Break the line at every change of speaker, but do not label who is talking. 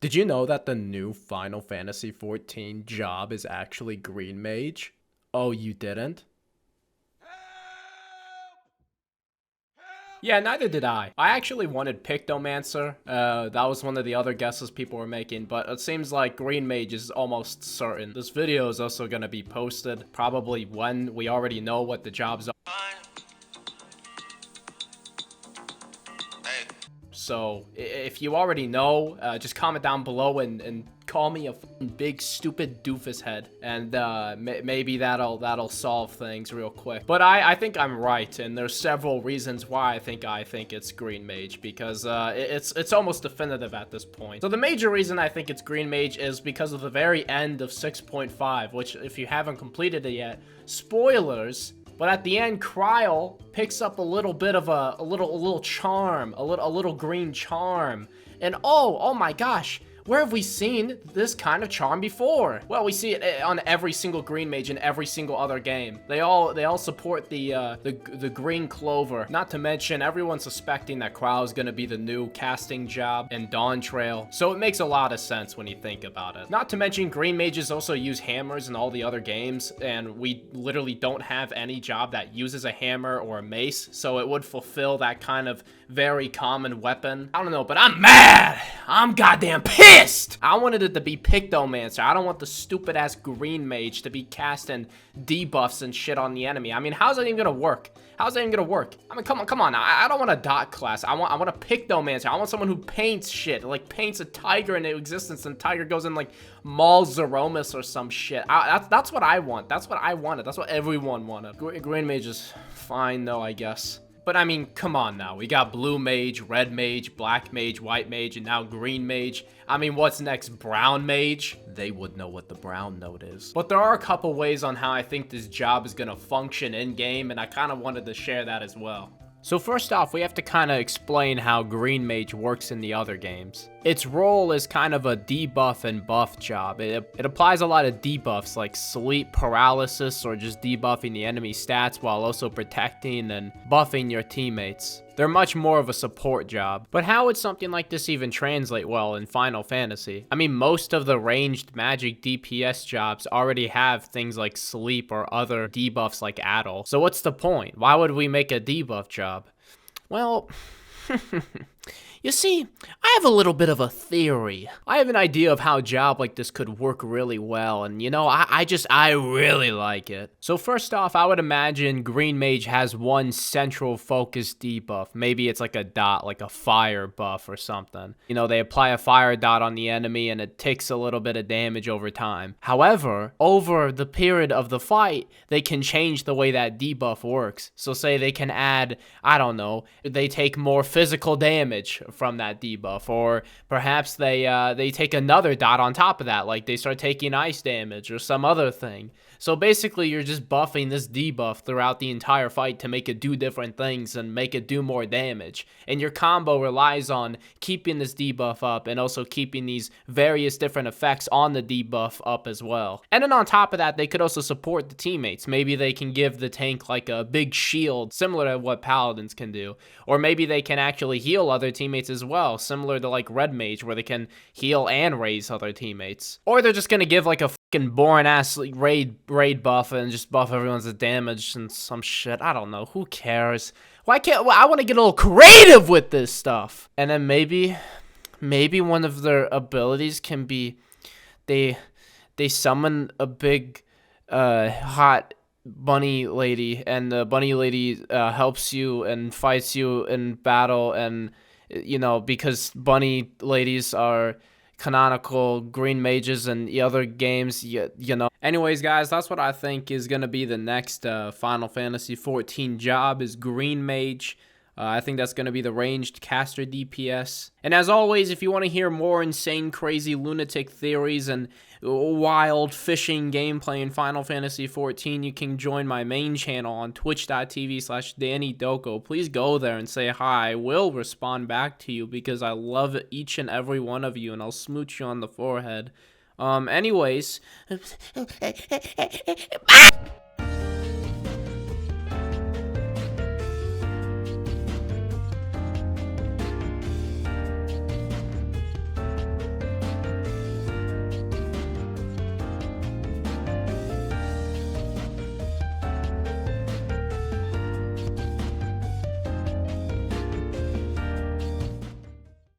Did you know that the new Final Fantasy XIV job is actually Green Mage? Oh, you didn't? Yeah, neither did I. I actually wanted Pictomancer. That was one of the other guesses people were making, but it seems like Green Mage is almost certain. This video is also going to be posted probably when we already know what the jobs are. So, if you already know, just comment down below and call me a big stupid doofus head, and maybe that'll solve things real quick. But I think I'm right, and there's several reasons why I think it's Green Mage, because it's almost definitive at this point. So the major reason I think it's Green Mage is because of the very end of 6.5, which, if you haven't completed it yet, spoilers. But at the end, Kryl picks up a little bit of a little charm, a little green charm. And oh my gosh, where have we seen this kind of charm before? Well, we see it on every single Green Mage in every single other game. They all support the green clover. Not to mention, everyone's suspecting that Kryl is gonna be the new casting job in DAWNTRAIL. So it makes a lot of sense when you think about it. Not to mention, Green Mages also use hammers in all the other games, and we literally don't have any job that uses a hammer or a mace, so it would fulfill that kind of very common weapon. I don't know, but I'm mad! I'm goddamn pissed! I wanted it to be Pictomancer. I don't want the stupid ass Green Mage to be casting debuffs and shit on the enemy. I mean, how's that even gonna work? How's that even gonna work? I mean, come on. I don't want a dot class. I want a Pictomancer. I want someone who paints shit, like paints a tiger into existence, and tiger goes in like mauls Zeromus or some shit. That's what I want. That's what I wanted. That's what everyone wanted. Green Mage is fine though, I guess. But I mean, come on now. We got Blue Mage, Red Mage, Black Mage, White Mage, and now Green Mage. I mean, what's next? Brown Mage? They would know what the brown note is. But there are a couple ways on how I think this job is gonna function in-game, and I kind of wanted to share that as well. So first off, we have to kind of explain how Green Mage works in the other games. Its role is kind of a debuff and buff job. It applies a lot of debuffs like sleep paralysis or just debuffing the enemy stats while also protecting and buffing your teammates. They're much more of a support job. But how would something like this even translate well in Final Fantasy? I mean, most of the ranged magic DPS jobs already have things like sleep or other debuffs like Addle. So what's the point? Why would we make a debuff job? Well, you see, I have a little bit of a theory. I have an idea of how a job like this could work really well, and you know, I really like it. So first off, I would imagine Green Mage has one central focus debuff. Maybe it's like a dot, like a fire buff or something. You know, they apply a fire dot on the enemy and it takes a little bit of damage over time. However, over the period of the fight, they can change the way that debuff works. So say they can add, I don't know, they take more physical damage from that debuff, or perhaps they take another dot on top of that, like they start taking ice damage or some other thing. So basically, you're just buffing this debuff throughout the entire fight to make it do different things and make it do more damage. And your combo relies on keeping this debuff up and also keeping these various different effects on the debuff up as well. And then on top of that, they could also support the teammates. Maybe they can give the tank like a big shield, similar to what paladins can do. Or maybe they can actually heal other teammates as well, similar to like Red Mage, where they can heal and raise other teammates. Or they're just gonna give like a fucking boring ass like, raid buff and just buff everyone's damage and some shit. I don't know. Who cares? Why can't? Well, I want to get a little creative with this stuff. And then maybe one of their abilities can be they summon a big hot bunny lady, and the bunny lady helps you and fights you in battle, and you know, because bunny ladies are canonical Green Mages and the other games, you know. Anyways, guys, that's what I think is going to be the next Final Fantasy XIV job, is Green Mage. I think that's going to be the ranged caster DPS. And as always, if you want to hear more insane, crazy, lunatic theories and wild fishing gameplay in Final Fantasy XIV, you can join my main channel on twitch.tv/dannydoko. Please go there and say hi. I will respond back to you because I love each and every one of you, and I'll smooch you on the forehead. Anyways...